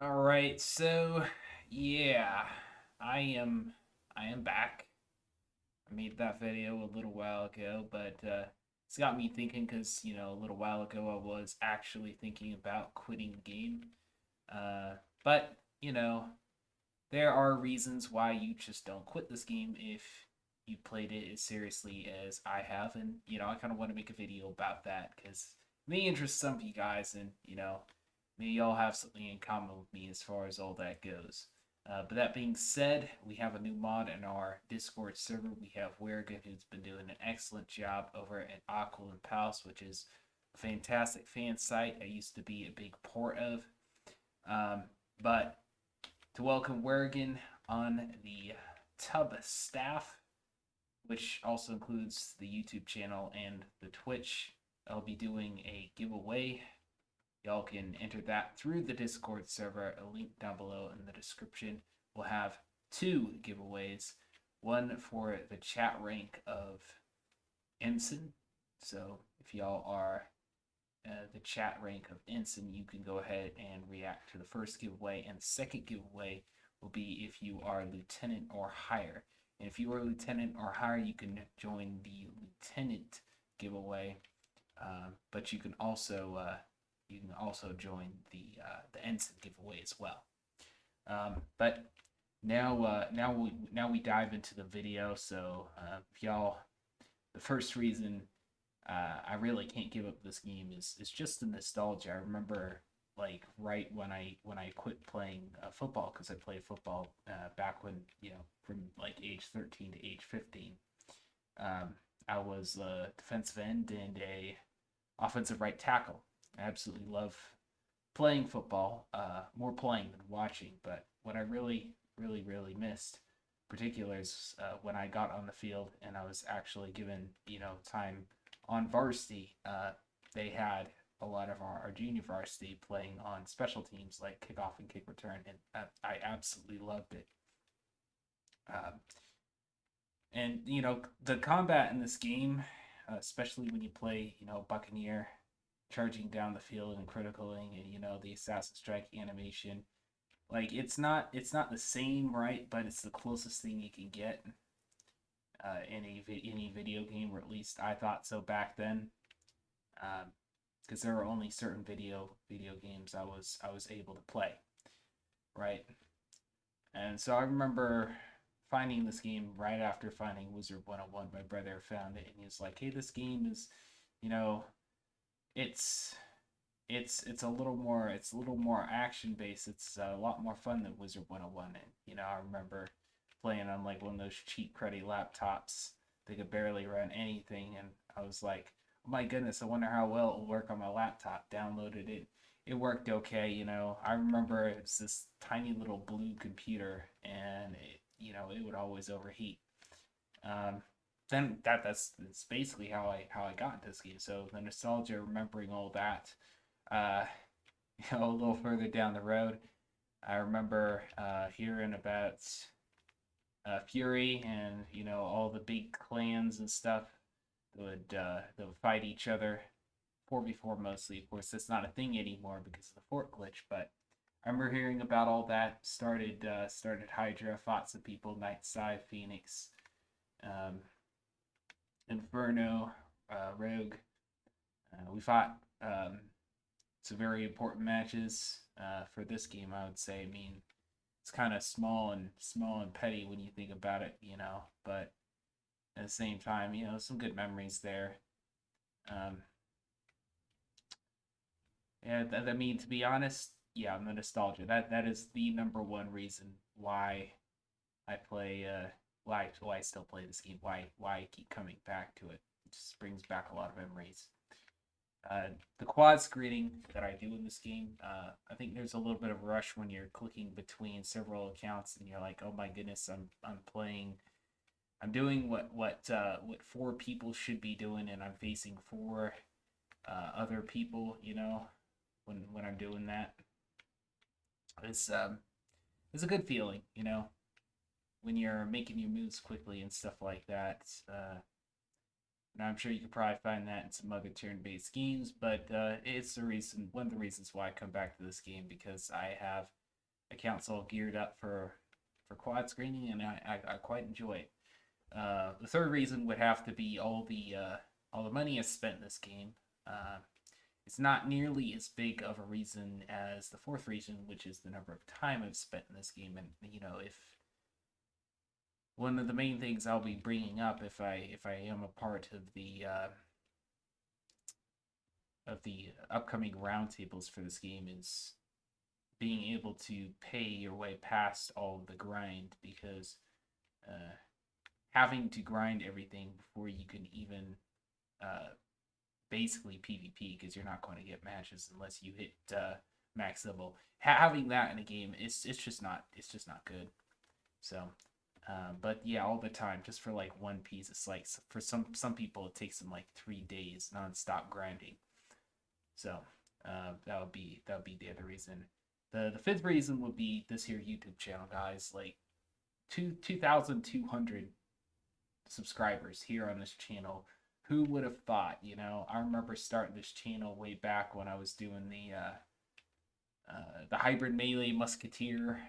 All right, so yeah, I am I am back. I made that video a little while ago, but it's got me thinking because a little while ago I was actually thinking about quitting the game. But there are reasons why you just don't quit this game if you played it as seriously as I have, and I kind of want to make a video about that because it may interest some of you guys, and maybe y'all have something in common with me as far as all that goes. But that being said, we have a new mod in our Discord server. We have Werga, who's been doing an excellent job over at Aqua and Palace, which is a fantastic fan site I used to be a big part of. But to welcome Werrigan on the Tub staff, which also includes the YouTube channel and the Twitch. I'll be doing a giveaway. Y'all can enter that through the Discord server. A link down below in the description. We'll have two giveaways. One for the chat rank of Ensign. So if y'all are the chat rank of Ensign, you can go ahead and react to the first giveaway. And the second giveaway will be if you are Lieutenant or higher. And if you are Lieutenant or higher, you can join the Lieutenant giveaway. But you can also join the Ensign giveaway as well. But now we dive into the video. So if y'all, the first reason I really can't give up this game is just the nostalgia. I remember like right when I quit playing football because I played football back when from like age 13 to age 15. I was a defensive end and a offensive right tackle. I absolutely love playing football, more playing than watching. But what I really missed, particular, is when I got on the field and I was actually given time on varsity. They had a lot of our junior varsity playing on special teams like kickoff and kick return, and I absolutely loved it. Um, and the combat in this game, especially when you play Buccaneer charging down the field and criticaling, and the assassin strike animation, like it's not the same, right? But it's the closest thing you can get in any video game, or at least I thought so back then. Because there were only certain video games I was able to play, right? And so I remember finding this game right after finding Wizard 101. My brother found it and he was like, "Hey, this game is, you know, it's it's a little more action based. It's a lot more fun than Wizard 101." And I remember playing on like one of those cheap cruddy laptops. They could barely run anything, and I was like, "Oh my goodness, I wonder how well it will work on my laptop." Downloaded it. It worked okay. I remember it was this tiny little blue computer, and it would always overheat. Um, then that's basically how I got into this game. So the nostalgia, remembering all that, uh, a little further down the road, I remember hearing about Fury and all the big clans and stuff that would fight each other 4v4 mostly. Of course, that's not a thing anymore because of the fort glitch. But I remember hearing about all that. Started Hydra, fought some people, Night Side, Phoenix, um, Inferno, Rogue. We fought some very important matches for this game. I would say. I mean, it's kind of small and petty when you think about it, but at the same time, some good memories there. Um, yeah, I mean, to be honest, yeah, the nostalgia. That is the number one reason why I play. Why I still play this game. Why I keep coming back to it. It just brings back a lot of memories. The quad screening that I do in this game, I think there's a little bit of rush when you're clicking between several accounts and you're like, oh my goodness, I'm playing, I'm doing what four people should be doing, and I'm facing four other people. When I'm doing that, it's it's a good feeling. When you're making your moves quickly and stuff like that. And I'm sure you could probably find that in some other turn-based games, but it's one of the reasons why I come back to this game because I have account's all geared up for quad screening, and I quite enjoy it. The third reason would have to be all the money I spent in this game. Uh, it's not nearly as big of a reason as the fourth reason, which is the number of time I've spent in this game. And if one of the main things I'll be bringing up if I am a part of the upcoming roundtables for this game is being able to pay your way past all of the grind, because uh, having to grind everything before you can even uh, basically PvP, because you're not going to get matches unless you hit max level. Having that in a game it's just not good. So, but yeah, all the time, just for like one piece, it's like for some people it takes them like 3 days nonstop grinding. So that would be the other reason. The fifth reason would be this here YouTube channel, guys. Like 2,200 subscribers here on this channel. Who would have thought? I remember starting this channel way back when I was doing the hybrid melee musketeer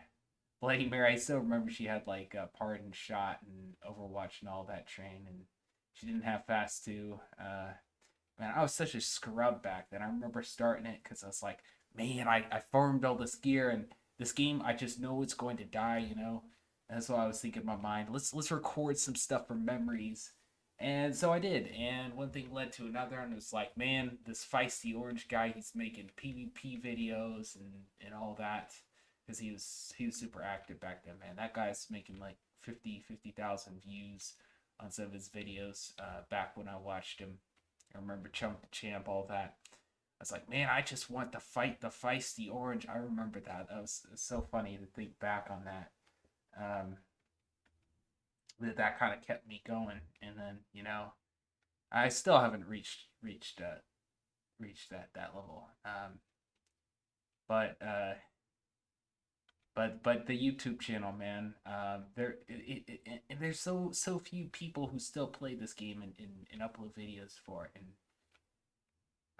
Bloody Mary. I still remember she had like a pardon shot and Overwatch and all that train, and she didn't have fast too. Man, I was such a scrub back then. I remember starting it because I was like, man, I farmed all this gear, and this game I just know it's going to die. And that's what I was thinking in my mind. Let's record some stuff from memories. And so I did, and one thing led to another, and it was like, man, this feisty orange guy, he's making PvP videos and all that, because he was super active back then, man. That guy's making like 50,000 views on some of his videos back when I watched him. I remember Chump the Champ, all that. I was like, man, I just want to fight the feisty orange. I remember that. That was so funny to think back on that. Um, that kind of kept me going, and then I still haven't reached that level. But but the YouTube channel, man, there's so few people who still play this game and upload videos for it, and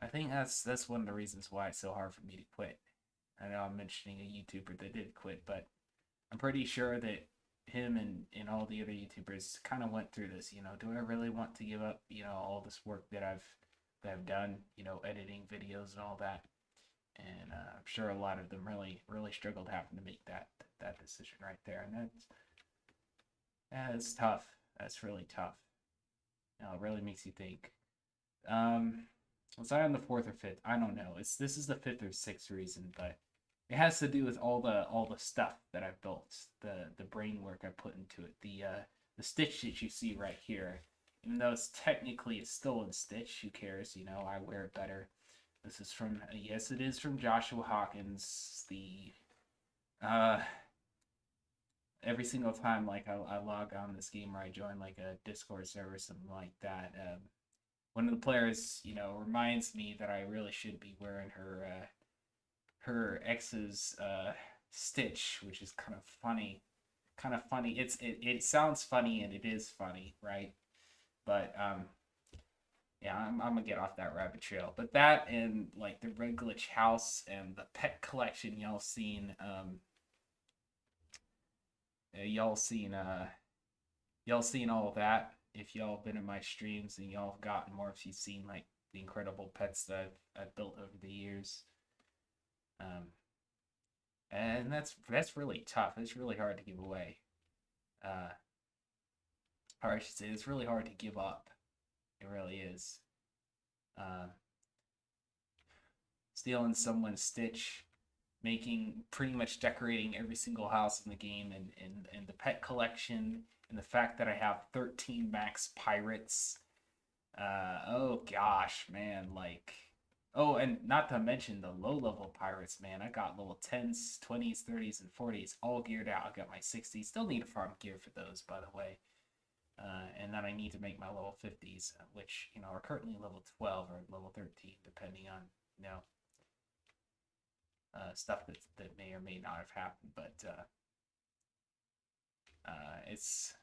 I think that's one of the reasons why it's so hard for me to quit. I know I'm mentioning a YouTuber that did quit, but I'm pretty sure that him and all the other YouTubers kind of went through this. Do I really want to give up all this work that I've done, editing videos and all that? And I'm sure a lot of them really struggled having to make that decision right there, and that's tough. That's really tough. It really makes you think. Was I on the fourth or fifth? I don't know. This is the fifth or sixth reason, but it has to do with all the stuff that I've built, the brain work I put into it, the stitch that you see right here. Even though it's still in stitch, who cares? I wear it better. This is from, yes, it is from Joshua Hawkins. Every single time, like, I log on this game, or I join like a Discord server or something like that, one of the players, reminds me that I really should be wearing her ex's stitch, which is kind of funny. It sounds funny, and it is funny, right? But yeah, I'm gonna get off that rabbit trail. But that, and like the Red Glitch house and the pet collection, y'all seen all of that. If y'all been in my streams, and y'all have gotten more, if you've seen like the incredible pets that I've built over the years. Um, and that's really tough. It's really hard to give away. Uh, or I should say, it's really hard to give up. It really is. Uh, Stealing someone's stitch, making, pretty much decorating every single house in the game, and the pet collection, and the fact that I have 13 max pirates. Oh gosh, man, like, oh, and not to mention the low level pirates, man. I got level 10s, 20s, 30s, and 40s all geared out. I got my 60s. Still need to farm gear for those, by the way. And then I need to make my level 50s, which, are currently level 12 or level 13, depending on, stuff that may or may not have happened. But it's,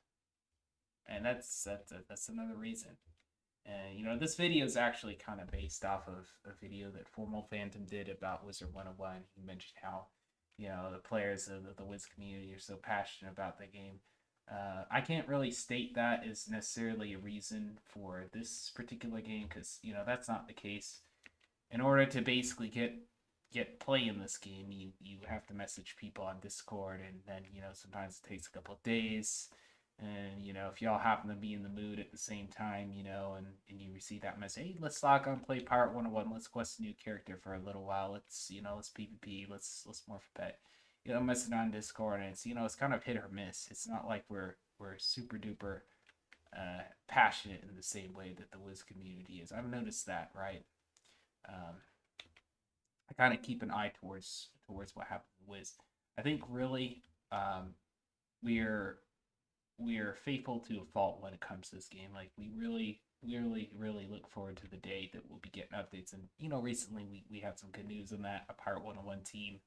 and that's another reason. And this video is actually kind of based off of a video that Formal Phantom did about Wizard 101. He mentioned how the players of the Wiz community are so passionate about the game. I can't really state that as necessarily a reason for this particular game because that's not the case. In order to basically get play in this game, you have to message people on Discord, and then sometimes it takes a couple of days. And if y'all happen to be in the mood at the same time, and you receive that message, hey, let's log on, play Pirate101, let's quest a new character for a little while, let's PvP, let's morph a pet. Message on Discord, and it's kind of hit or miss. It's not like we're super duper passionate in the same way that the Wiz community is. I've noticed that, right? Um, I kind of keep an eye towards what happens with Wiz. I think really we're we're faithful to a fault when it comes to this game. Like we really look forward to the day that we'll be getting updates. And recently we had some good news on that. A Pirate101 team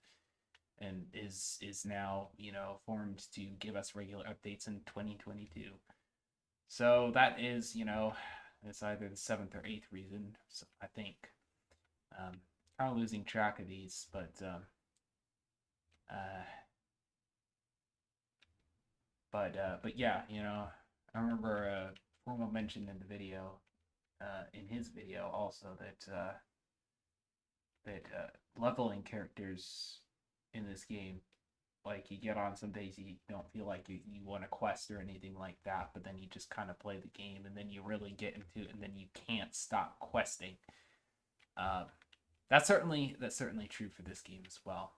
and is now formed to give us regular updates in 2022. So that is it's either the seventh or eighth reason. So I think kind of losing track of these, uh, but yeah, I remember Formo mentioned in the video, in his video also that leveling characters in this game, like you get on some days you don't feel like you want to quest or anything like that, but then you just kind of play the game and then you really get into it and then you can't stop questing. Uh, that's certainly true for this game as well.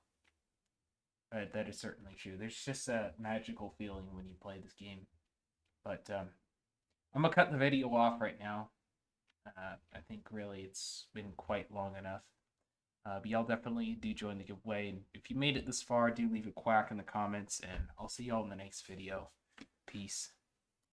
That is certainly true. There's just a magical feeling when you play this game. But I'm gonna cut the video off right now. I think really it's been quite long enough. But y'all definitely do join the giveaway. And if you made it this far, do leave a quack in the comments, and I'll see y'all in the next video. Peace.